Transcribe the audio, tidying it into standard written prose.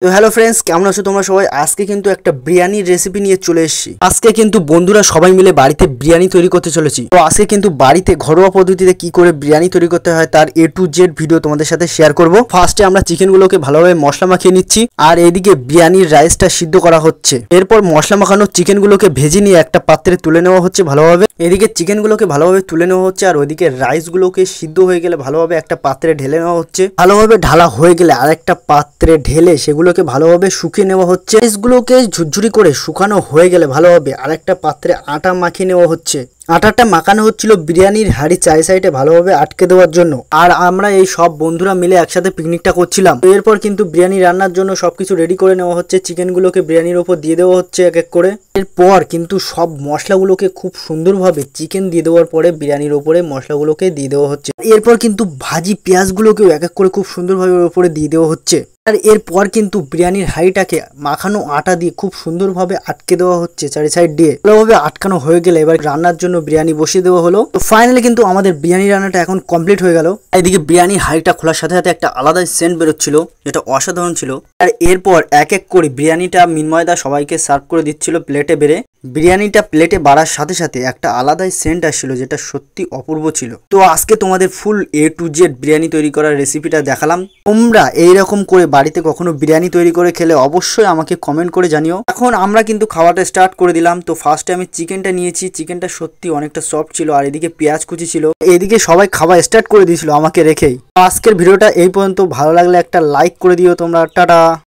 তো hello friends, কেমন আছো তোমরা সবাই? আজকে কিন্তু একটা বিরিয়ানির রেসিপি নিয়ে চলে এসেছি। আজকে কিন্তু বন্ধুরা সবাই মিলে বাড়িতে বিরিয়ানি তৈরি করতে চলেছি। তো আজকে কিন্তু বাড়িতে ঘরোয়া পদ্ধতিতে কি করে বিরিয়ানি তৈরি করতে হয় তার A to Z ভিডিও তোমাদের সাথে শেয়ার করব। ফার্স্টে আমরা চিকেনগুলোকে ভালোভাবে মশলা মাখিয়ে নিচ্ছি, আর এইদিকে বিরিয়ানির রাইসটা সিদ্ধ করা হচ্ছে। এরপর মশলা মাখানো চিকেনগুলোকে ভেজে নিয়ে একটা পাত্রে তুলে নেওয়া হচ্ছে ভালোভাবে। এদিকে চিকেনগুলোকে ভালোভাবে তুলে নেওয়া হচ্ছে, আর ওইদিকে রাইসগুলোকে সিদ্ধ হয়ে গেলে ভালোভাবে একটা পাত্রে ঢেলে নেওয়া হচ্ছে। ভালোভাবে ঢালা হয়ে গেলে আরেকটা পাত্রে ঢেলে সেগুলোকে ভালোভাবে শুকিয়ে নেওয়া হচ্ছে। রাইসগুলোকে ঝুরঝুরি করে শুকানো হয়ে গেলে ভালোভাবে আরেকটা পাত্রে আটা মাখিয়ে নেওয়া হচ্ছে। আটাটা মাখানো হচ্ছিল বিরিয়ানির হাঁড়ি চারি সাইডে ভালোভাবে আটকে দেওয়ার জন্য। আর আমরা এই সব বন্ধুরা মিলে একসাথে পিকনিকটা করছিলাম। এরপর কিন্তু বিরিয়ানি রান্নার জন্য সবকিছু রেডি করে নেওয়া হচ্ছে। চিকেনগুলোকে বিরিয়ানির ওপর দিয়ে দেওয়া হচ্ছে এক এক করে। এরপর কিন্তু সব মশলাগুলোকে খুব সুন্দরভাবে চিকেন দিয়ে দেওয়ার পরে বিরিয়ানির ওপরে মশলাগুলোকে দিয়ে দেওয়া হচ্ছে। এরপর কিন্তু ভাজি পেঁয়াজগুলোকেও এক এক করে খুব সুন্দরভাবে ওপরে দিয়ে দেওয়া হচ্ছে। আর এরপর কিন্তু বিরিয়ানির হাঁড়িটাকে মাখানো আটা দিয়ে খুব সুন্দরভাবে আটকে দেওয়া হচ্ছে চারি সাইড দিয়ে। ভালোভাবে আটকানো হয়ে গেলে এবার রান্নার জন্য বিরিয়ানি বসিয়ে দেওয়া হলো। তো ফাইনালি কিন্তু আমাদের বিরিয়ানি রান্নাটা এখন কমপ্লিট হয়ে গেল। এদিকে বিরিয়ানির হাঁড়িটা খোলার সাথে সাথে একটা আলাদাই সেন্ট বেরোচ্ছিল, যেটা অসাধারণ ছিল। আর এরপর এক এক করে বিরিয়ানিটা মিনময়দা সবাইকে সার্ভ করে দিচ্ছিল প্লেটে বেড়ে। বিরিয়ানিটা প্লেটে বাড়ার সাথে সাথে একটা আলাদাই সেন্ট আসছিল, যেটা সত্যি অপূর্ব ছিল। তো আজকে তোমাদের ফুল A to Z বিরিয়ানি তৈরি করার রেসিপিটা দেখালাম। তোমরা এইরকম করে বাড়িতে কখনো বিরিয়ানি তৈরি করে খেলে অবশ্যই আমাকে কমেন্ট করে জানিও। এখন আমরা কিন্তু খাওয়াটা স্টার্ট করে দিলাম। তো ফার্স্টে আমি চিকেনটা নিয়েছি। চিকেনটা সত্যি অনেকটা সফট ছিল, আর এদিকে পেঁয়াজ কুচি ছিল। এদিকে সবাই খাওয়া স্টার্ট করে দিয়েছিল আমাকে রেখেই। আজকের ভিডিওটা এই পর্যন্ত। ভালো লাগলে একটা লাইক করে দিও তোমরা। টাটা।